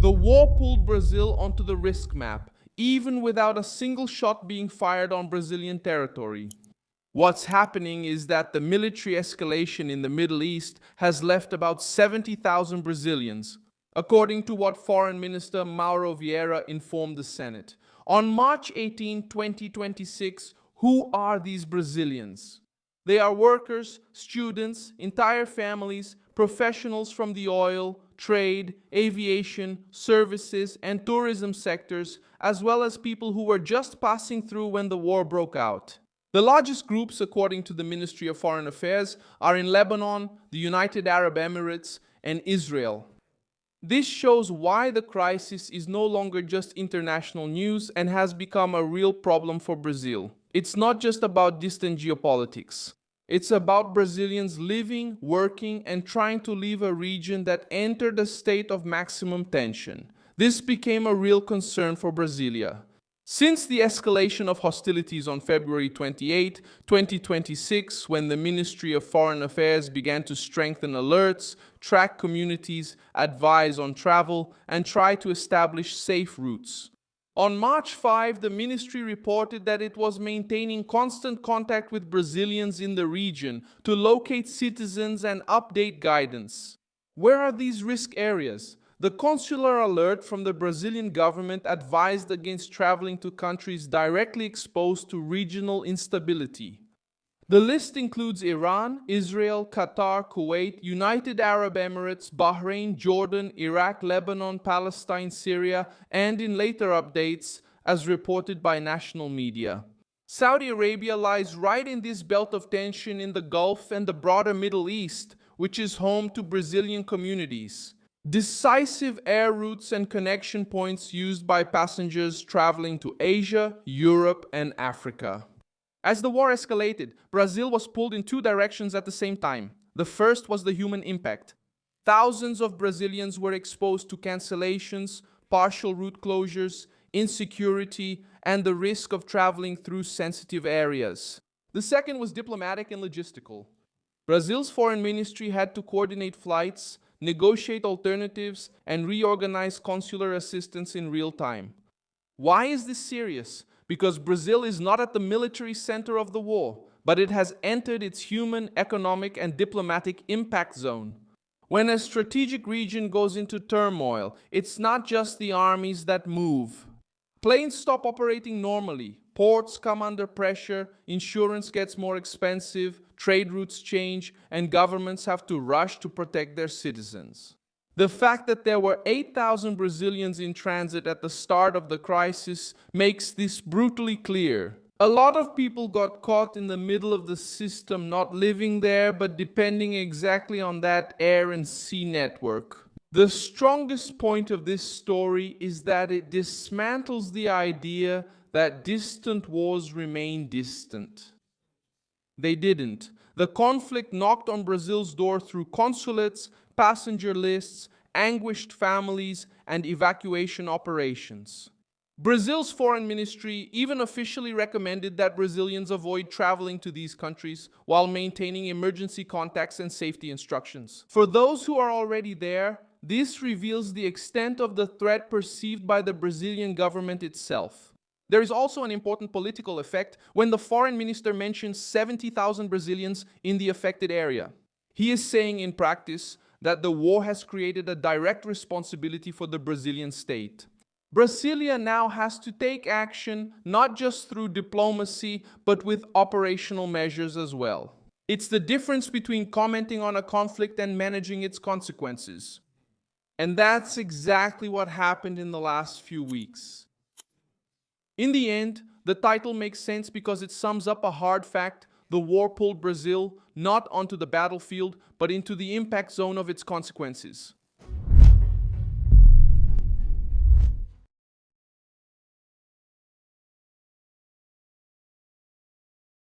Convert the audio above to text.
The war pulled Brazil onto the risk map, even without a single shot being fired on Brazilian territory. What's happening is that the military escalation in the Middle East has left about 70,000 Brazilians, according to what Foreign Minister Mauro Vieira informed the Senate. On March 18, 2026, who are these Brazilians? They are workers, students, entire families, professionals from the oil, trade, aviation, services, and tourism sectors, as well as people who were just passing through when the war broke out. The largest groups, according to the Ministry of Foreign Affairs, are in Lebanon, the United Arab Emirates, and Israel. This shows why the crisis is no longer just international news and has become a real problem for Brazil. It's not just about distant geopolitics. It's about Brazilians living, working, and trying to leave a region that entered a state of maximum tension. This became a real concern for Brasilia. Since the escalation of hostilities on February 28, 2026, when the Ministry of Foreign Affairs began to strengthen alerts, track communities, advise on travel, and try to establish safe routes. On March 5, the ministry reported that it was maintaining constant contact with Brazilians in the region to locate citizens and update guidance. Where are these risk areas? The consular alert from the Brazilian government advised against traveling to countries directly exposed to regional instability. The list includes Iran, Israel, Qatar, Kuwait, United Arab Emirates, Bahrain, Jordan, Iraq, Lebanon, Palestine, Syria, and in later updates, as reported by national media. Saudi Arabia lies right in this belt of tension in the Gulf and the broader Middle East, which is home to Brazilian communities. Decisive air routes and connection points used by passengers traveling to Asia, Europe, and Africa. As the war escalated, Brazil was pulled in two directions at the same time. The first was the human impact. Thousands of Brazilians were exposed to cancellations, partial route closures, insecurity, and the risk of traveling through sensitive areas. The second was diplomatic and logistical. Brazil's foreign ministry had to coordinate flights, negotiate alternatives, and reorganize consular assistance in real time. Why is this serious? Because Brazil is not at the military center of the war, but it has entered its human, economic, and diplomatic impact zone. When a strategic region goes into turmoil, it's not just the armies that move. Planes stop operating normally, ports come under pressure, insurance gets more expensive, trade routes change, and governments have to rush to protect their citizens. The fact that there were 8,000 Brazilians in transit at the start of the crisis makes this brutally clear. A lot of people got caught in the middle of the system, not living there, but depending exactly on that air and sea network. The strongest point of this story is that it dismantles the idea that distant wars remain distant. They didn't. The conflict knocked on Brazil's door through consulates, passenger lists, anguished families, and evacuation operations. Brazil's foreign ministry even officially recommended that Brazilians avoid traveling to these countries while maintaining emergency contacts and safety instructions. For those who are already there, this reveals the extent of the threat perceived by the Brazilian government itself. There is also an important political effect when the foreign minister mentions 70,000 Brazilians in the affected area. He is saying in practice that the war has created a direct responsibility for the Brazilian state. Brasilia now has to take action not just through diplomacy, but with operational measures as well. It's the difference between commenting on a conflict and managing its consequences. And that's exactly what happened in the last few weeks. In the end, the title makes sense because it sums up a hard fact: the war pulled Brazil not onto the battlefield, but into the impact zone of its consequences.